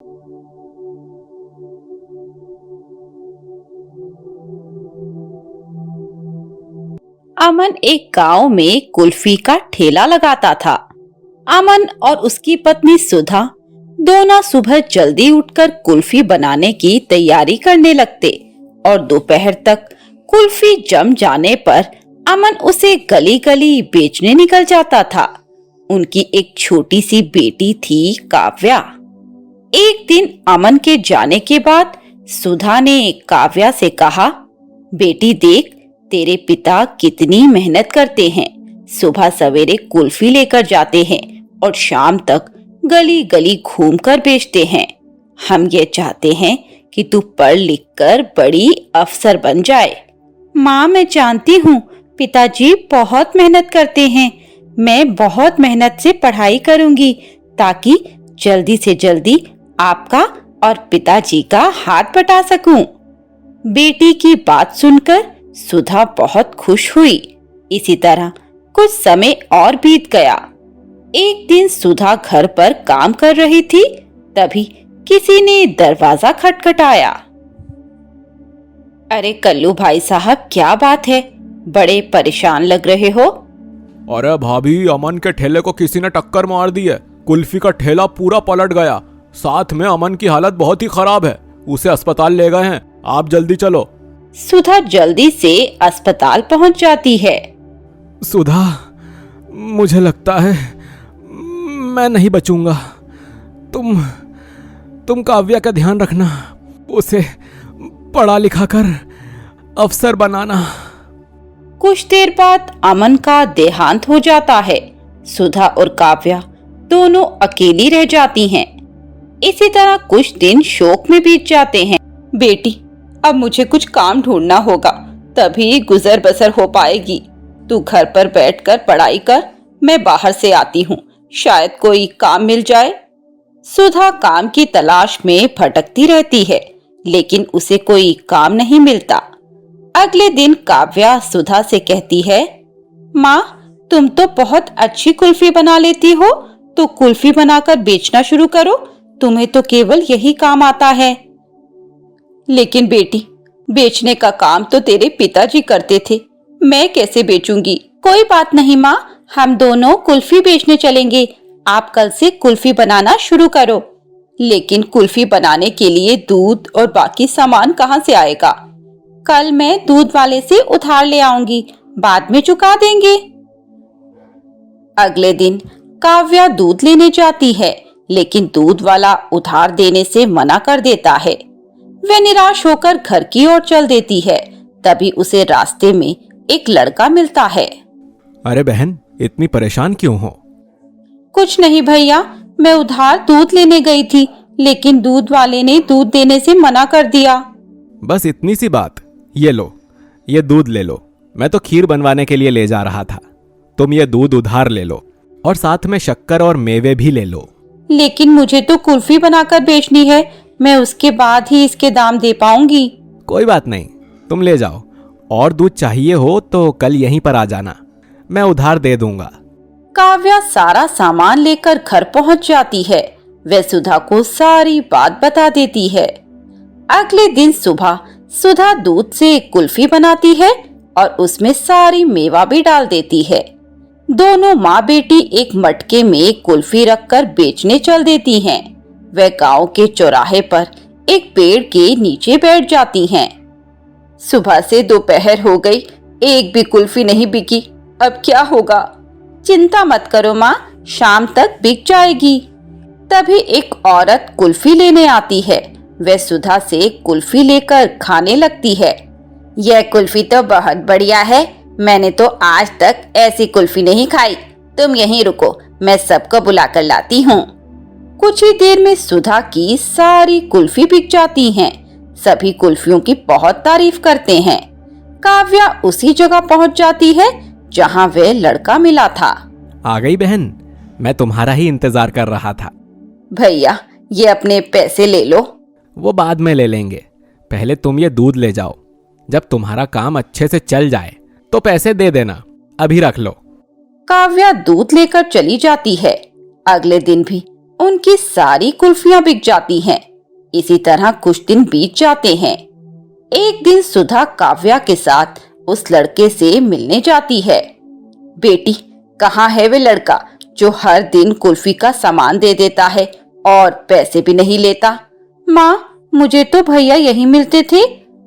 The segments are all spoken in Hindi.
अमन एक गांव में कुल्फी का ठेला लगाता था। अमन और उसकी पत्नी सुधा दोनों सुबह जल्दी उठकर कुल्फी बनाने की तैयारी करने लगते और दोपहर तक कुल्फी जम जाने पर अमन उसे गली गली बेचने निकल जाता था। उनकी एक छोटी सी बेटी थी काव्या। एक दिन अमन के जाने के बाद सुधा ने काव्या से कहा, बेटी देख, तेरे पिता कितनी मेहनत करते हैं। सुबह सवेरे कुल्फी लेकर जाते हैं और शाम तक गली गली घूमकर बेचते हैं। हम ये चाहते हैं कि तू पढ़ लिख कर बड़ी अफसर बन जाए। माँ, मैं जानती हूँ पिताजी बहुत मेहनत करते हैं। मैं बहुत मेहनत से पढ़ाई करूँगी ताकि जल्दी से जल्दी आपका और पिताजी का हाथ बटा सकूं। बेटी की बात सुनकर सुधा बहुत खुश हुई। इसी तरह कुछ समय और बीत गया। एक दिन सुधा घर पर काम कर रही थी, तभी किसी ने दरवाजा खटखटाया। अरे कल्लू भाई साहब, क्या बात है? बड़े परेशान लग रहे हो। अरे भाभी, अमन के ठेले को किसी ने टक्कर मार दी है। कुल्फी का ठेला पूरा पलट गया। साथ में अमन की हालत बहुत ही खराब है। उसे अस्पताल ले गए हैं। आप जल्दी चलो। सुधा जल्दी से अस्पताल पहुंच जाती है। सुधा, मुझे लगता है मैं नहीं बचूंगा। तुम काव्या का ध्यान रखना। उसे पढ़ा लिखा कर अफसर बनाना। कुछ देर बाद अमन का देहांत हो जाता है। सुधा और काव्या दोनों अकेली रह जाती हैं। इसी तरह कुछ दिन शोक में बीत जाते हैं। बेटी, अब मुझे कुछ काम ढूंढना होगा, तभी गुजर बसर हो पाएगी। तू घर पर बैठकर पढ़ाई कर, मैं बाहर से आती हूँ, शायद कोई काम मिल जाए। सुधा काम की तलाश में भटकती रहती है, लेकिन उसे कोई काम नहीं मिलता। अगले दिन काव्या सुधा से कहती है, माँ, तुम तो बहुत अच्छी कुल्फी बना लेती हो, तो कुल्फी बनाकर बेचना शुरू करो। तुम्हें तो केवल यही काम आता है। लेकिन बेटी, बेचने का काम तो तेरे पिताजी करते थे, मैं कैसे बेचूंगी? कोई बात नहीं माँ, हम दोनों कुल्फी बेचने चलेंगे। आप कल से कुल्फी बनाना शुरू करो। लेकिन कुल्फी बनाने के लिए दूध और बाकी सामान कहाँ से आएगा? कल मैं दूध वाले से उधार ले आऊंगी, बाद में चुका देंगे। अगले दिन काव्या दूध लेने जाती है, लेकिन दूध वाला उधार देने से मना कर देता है। वह निराश होकर घर की ओर चल देती है। तभी उसे रास्ते में एक लड़का मिलता है। अरे बहन, इतनी परेशान क्यों हो? कुछ नहीं भैया, मैं उधार दूध लेने गई थी, लेकिन दूध वाले ने दूध देने से मना कर दिया। बस इतनी सी बात? ये लो, ये दूध ले लो। मैं तो खीर बनवाने के लिए ले जा रहा था। तुम ये दूध उधार ले लो और साथ में शक्कर और मेवे भी ले लो। लेकिन मुझे तो कुल्फी बनाकर बेचनी है, मैं उसके बाद ही इसके दाम दे पाऊंगी। कोई बात नहीं, तुम ले जाओ। और दूध चाहिए हो तो कल यहीं पर आ जाना, मैं उधार दे दूंगा। काव्या सारा सामान लेकर घर पहुंच जाती है। वह सुधा को सारी बात बता देती है। अगले दिन सुबह सुधा दूध से कुल्फी बनाती है और उसमें सारी मेवा भी डाल देती है। दोनों माँ बेटी एक मटके में कुल्फी रखकर बेचने चल देती हैं। वह गांव के चौराहे पर एक पेड़ के नीचे बैठ जाती हैं। सुबह से दोपहर हो गई, एक भी कुल्फी नहीं बिकी। अब क्या होगा? चिंता मत करो माँ, शाम तक बिक जाएगी। तभी एक औरत कुल्फी लेने आती है। वह सुधा से कुल्फी लेकर खाने लगती है। यह कुल्फी तो बहुत बढ़िया है, मैंने तो आज तक ऐसी कुल्फी नहीं खाई। तुम यहीं रुको, मैं सबको बुलाकर लाती हूँ। कुछ ही देर में सुधा की सारी कुल्फी बिक जाती हैं। सभी कुल्फियों की बहुत तारीफ करते हैं। काव्या उसी जगह पहुँच जाती है जहाँ वह लड़का मिला था। आ गई बहन, मैं तुम्हारा ही इंतजार कर रहा था। भैया, ये अपने पैसे ले लो। वो बाद में ले लेंगे, पहले तुम ये दूध ले जाओ। जब तुम्हारा काम अच्छे से चल जाए तो पैसे दे देना, अभी रख लो। काव्या दूध लेकर चली जाती है। अगले दिन भी उनकी सारी कुल्फियां बिक जाती हैं। इसी तरह कुछ दिन बीत जाते हैं। एक दिन सुधा काव्या के साथ उस लड़के से मिलने जाती है। बेटी, कहाँ है वे लड़का जो हर दिन कुल्फी का सामान दे देता है और पैसे भी नहीं लेता? माँ, मुझे तो भैया यही मिलते थे,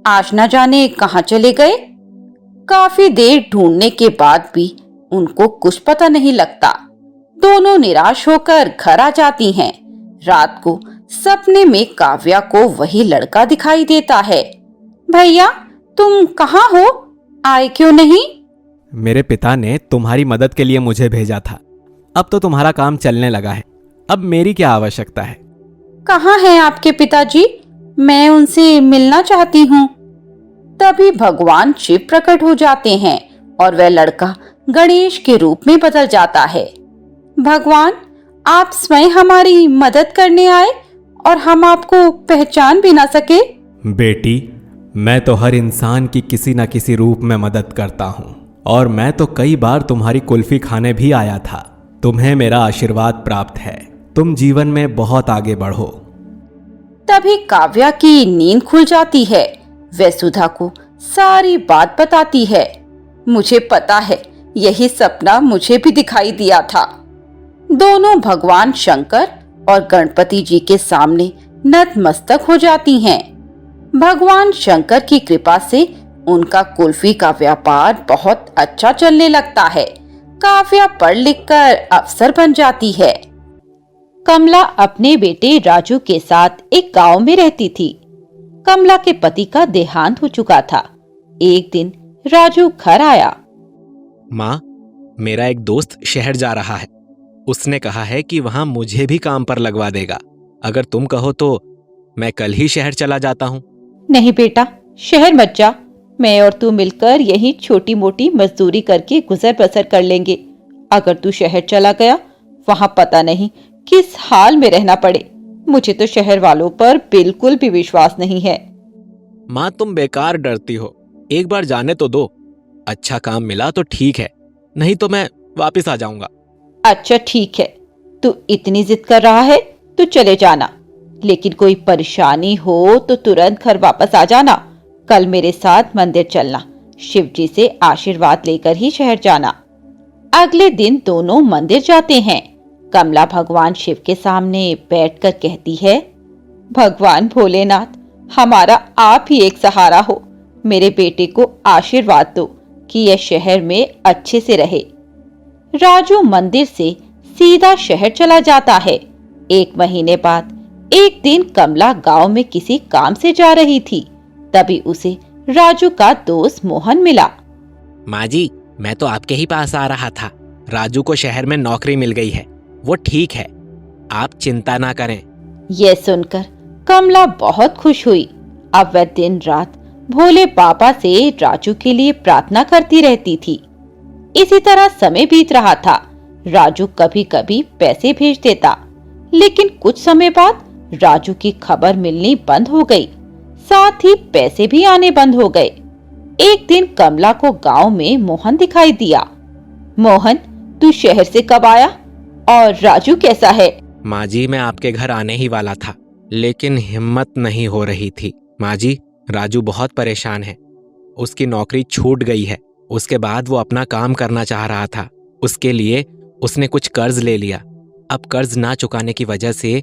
आज ना जाने कहाँ चले गए। काफी देर ढूंढने के बाद भी उनको कुछ पता नहीं लगता। दोनों निराश होकर घर आ जाती हैं। रात को सपने में काव्या को वही लड़का दिखाई देता है। भैया, तुम कहाँ हो? आए क्यों नहीं? मेरे पिता ने तुम्हारी मदद के लिए मुझे भेजा था। अब तो तुम्हारा काम चलने लगा है, अब मेरी क्या आवश्यकता है? कहाँ हैं आपके पिताजी? मैं उनसे मिलना चाहती हूँ। तभी भगवान शिव प्रकट हो जाते हैं और वह लड़का गणेश के रूप में बदल जाता है। भगवान, आप स्वयं हमारी मदद करने आए और हम आपको पहचान भी ना सके। बेटी, मैं तो हर इंसान की किसी न किसी रूप में मदद करता हूँ और मैं तो कई बार तुम्हारी कुल्फी खाने भी आया था। तुम्हें मेरा आशीर्वाद प्राप्त है, तुम जीवन में बहुत आगे बढ़ो। तभी काव्या की नींद खुल जाती है। वह सुधा को सारी बात बताती है। मुझे पता है, यही सपना मुझे भी दिखाई दिया था। दोनों भगवान शंकर और गणपति जी के सामने नतमस्तक हो जाती हैं। भगवान शंकर की कृपा से उनका कुल्फी का व्यापार बहुत अच्छा चलने लगता है। काव्या पढ़ लिख कर अफसर बन जाती है। कमला अपने बेटे राजू के साथ एक गांव में रहती थी। कमला के पति का देहांत हो चुका था। एक दिन राजू घर आया। माँ, मेरा एक दोस्त शहर जा रहा है। उसने कहा है कि वहां मुझे भी काम पर लगवा देगा। अगर तुम कहो तो मैं कल ही शहर चला जाता हूँ। नहीं बेटा, शहर मत जा। मैं और तू मिलकर यही छोटी मोटी मजदूरी करके गुजर बसर कर लेंगे। अगर तू शहर चला गया, वहां पता नहीं किस हाल में रहना पड़े। मुझे तो शहर वालों पर बिल्कुल भी विश्वास नहीं है। माँ, तुम बेकार डरती हो, एक बार जाने तो दो। अच्छा काम मिला तो ठीक है, नहीं तो मैं वापस आ जाऊंगा। अच्छा ठीक है, तू इतनी जिद कर रहा है तो चले जाना, लेकिन कोई परेशानी हो तो तुरंत घर वापस आ जाना। कल मेरे साथ मंदिर चलना, शिव जी से आशीर्वाद लेकर ही शहर जाना। अगले दिन दोनों मंदिर जाते हैं। कमला भगवान शिव के सामने बैठकर कहती है, भगवान भोलेनाथ, हमारा आप ही एक सहारा हो। मेरे बेटे को आशीर्वाद दो कि यह शहर में अच्छे से रहे। राजू मंदिर से सीधा शहर चला जाता है। एक महीने बाद एक दिन कमला गांव में किसी काम से जा रही थी। तभी उसे राजू का दोस्त मोहन मिला। माँ जी, मैं तो आपके ही पास आ रहा था। राजू को शहर में नौकरी मिल गई है, वो ठीक है, आप चिंता ना करें। यह सुनकर कमला बहुत खुश हुई। अब वह दिन रात भोले बाबा से राजू के लिए प्रार्थना करती रहती थी। इसी तरह समय बीत रहा था। राजू कभी कभी पैसे भेज देता, लेकिन कुछ समय बाद राजू की खबर मिलनी बंद हो गई, साथ ही पैसे भी आने बंद हो गए। एक दिन कमला को गांव में मोहन दिखाई दिया। मोहन, तू शहर से कब आया और राजू कैसा है? माँ जी, मैं आपके घर आने ही वाला था, लेकिन हिम्मत नहीं हो रही थी। माँ जी, राजू बहुत परेशान है। उसकी नौकरी छूट गई है। उसके बाद वो अपना काम करना चाह रहा था। उसके लिए उसने कुछ कर्ज ले लिया। अब कर्ज ना चुकाने की वजह से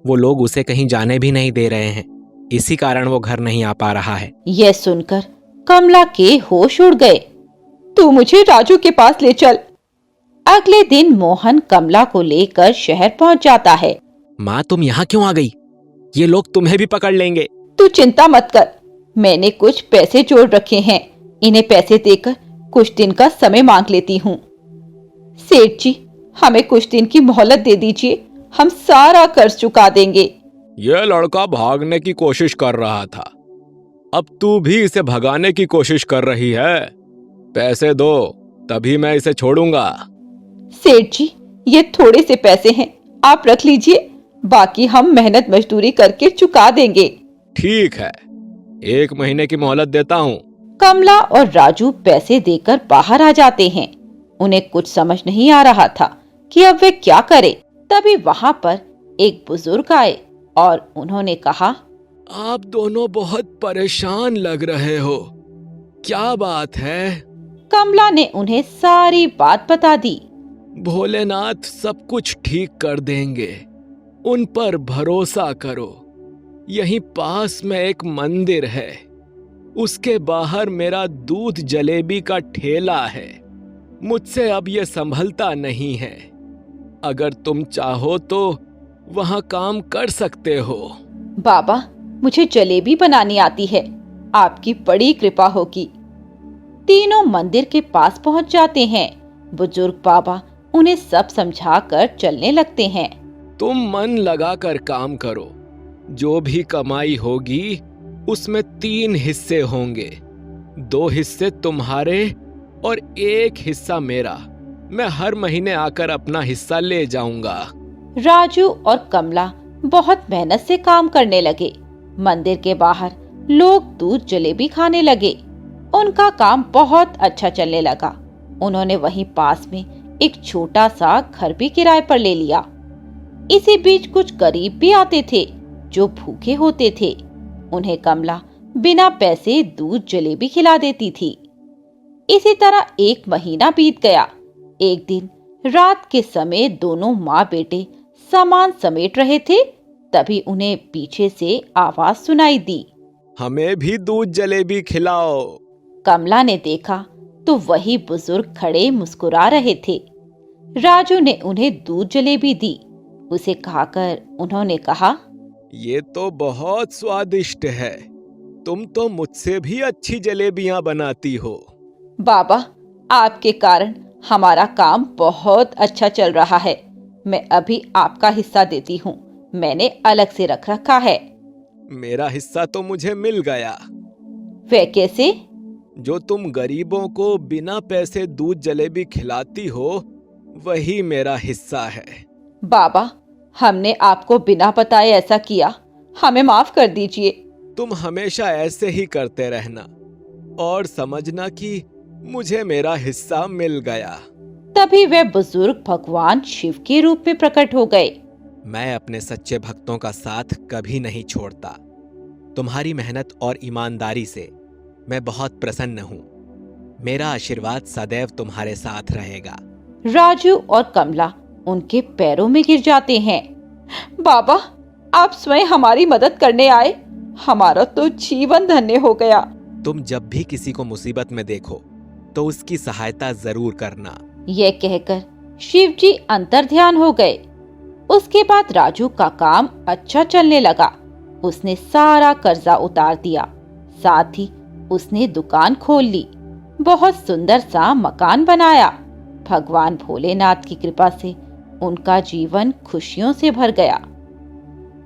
वो लोग उसे कहीं जाने भी नहीं दे रहे हैं। इसी कारण वो घर नहीं आ पा रहा है। यह सुनकर कमला के होश उड़ गए। तू मुझे राजू के पास ले चल। अगले दिन मोहन कमला को लेकर शहर पहुंच जाता है। माँ, तुम यहाँ क्यों आ गई? ये लोग तुम्हें भी पकड़ लेंगे। तू चिंता मत कर, मैंने कुछ पैसे जोड़ रखे हैं। इन्हें पैसे देकर कुछ दिन का समय मांग लेती हूँ। सेठ जी, हमें कुछ दिन की मोहलत दे दीजिए, हम सारा कर्ज चुका देंगे। यह लड़का भागने की कोशिश कर रहा था, अब तू भी इसे भगाने की कोशिश कर रही है। पैसे दो, तभी मैं इसे छोड़ूंगा। सेठ जी, ये थोड़े से पैसे हैं, आप रख लीजिए, बाकी हम मेहनत मजदूरी करके चुका देंगे। ठीक है, 1 महीने की मोहलत देता हूँ। कमला और राजू पैसे देकर बाहर आ जाते हैं। उन्हें कुछ समझ नहीं आ रहा था कि अब वे क्या करें। तभी वहां पर एक बुजुर्ग आए और उन्होंने कहा, आप दोनों बहुत परेशान लग रहे हो, क्या बात है? कमला ने उन्हें सारी बात बता दी। भोलेनाथ सब कुछ ठीक कर देंगे, उन पर भरोसा करो। यहीं पास में एक मंदिर है, उसके बाहर मेरा दूध जलेबी का ठेला है। मुझसे अब ये संभलता नहीं है। अगर तुम चाहो तो वहां काम कर सकते हो। बाबा, मुझे जलेबी बनानी आती है, आपकी बड़ी कृपा होगी। तीनों मंदिर के पास पहुंच जाते हैं। बुजुर्ग बाबा उन्हें सब समझाकर चलने लगते हैं। तुम मन लगाकर काम करो, जो भी कमाई होगी उसमें 3 हिस्से होंगे। 2 हिस्से तुम्हारे और 1 हिस्सा मेरा। मैं हर महीने आकर अपना हिस्सा ले जाऊंगा। राजू और कमला बहुत मेहनत से काम करने लगे। मंदिर के बाहर लोग दूध जलेबी खाने लगे। उनका काम बहुत अच्छा चलने लगा। उन्होंने वहीं पास में एक छोटा सा घर भी किराए पर ले लिया। इसी बीच कुछ गरीब भी आते थे जो भूखे होते थे। उन्हें कमला बिना पैसे दूध जलेबी खिला देती थी। इसी तरह 1 महीना बीत गया। एक दिन रात के समय दोनों माँ बेटे सामान समेट रहे थे, तभी उन्हें पीछे से आवाज सुनाई दी, हमें भी दूध जलेबी खिलाओ। कमला ने देखा तो वही बुजुर्ग खड़े मुस्कुरा रहे थे। राजू ने उन्हें दूध जलेबी दी। उसे खाकर उन्होंने कहा, ये तो बहुत स्वादिष्ट है। तुम तो मुझसे भी अच्छी जलेबियां बनाती हो। बाबा, आपके कारण हमारा काम बहुत अच्छा चल रहा है। मैं अभी आपका हिस्सा देती हूँ, मैंने अलग से रख रखा है। मेरा हिस्सा तो मुझे मिल गया। वे कैसे? जो तुम गरीबों को बिना पैसे दूध जलेबी खिलाती हो, वही मेरा हिस्सा है। बाबा, हमने आपको बिना बताए ऐसा किया, हमें माफ कर दीजिए। तुम हमेशा ऐसे ही करते रहना और समझना कि मुझे मेरा हिस्सा मिल गया। तभी वे बुजुर्ग भगवान शिव के रूप में प्रकट हो गए। मैं अपने सच्चे भक्तों का साथ कभी नहीं छोड़ता। तुम्हारी मेहनत और ईमानदारी से मैं बहुत प्रसन्न हूँ। मेरा आशीर्वाद सदैव तुम्हारे साथ रहेगा। राजू और कमला उनके पैरों में गिर जाते हैं। बाबा, आप स्वयं हमारी मदद करने आए, हमारा तो जीवन धन्य हो गया। तुम जब भी किसी को मुसीबत में देखो तो उसकी सहायता जरूर करना। ये कहकर शिव जी अंतर्ध्यान हो गए। उसके बाद राजू का काम अच्छा चलने लगा। उसने सारा कर्जा उतार दिया, साथ ही उसने दुकान खोल ली। बहुत सुंदर सा मकान बनाया। भगवान भोलेनाथ की कृपा से उनका जीवन खुशियों से भर गया।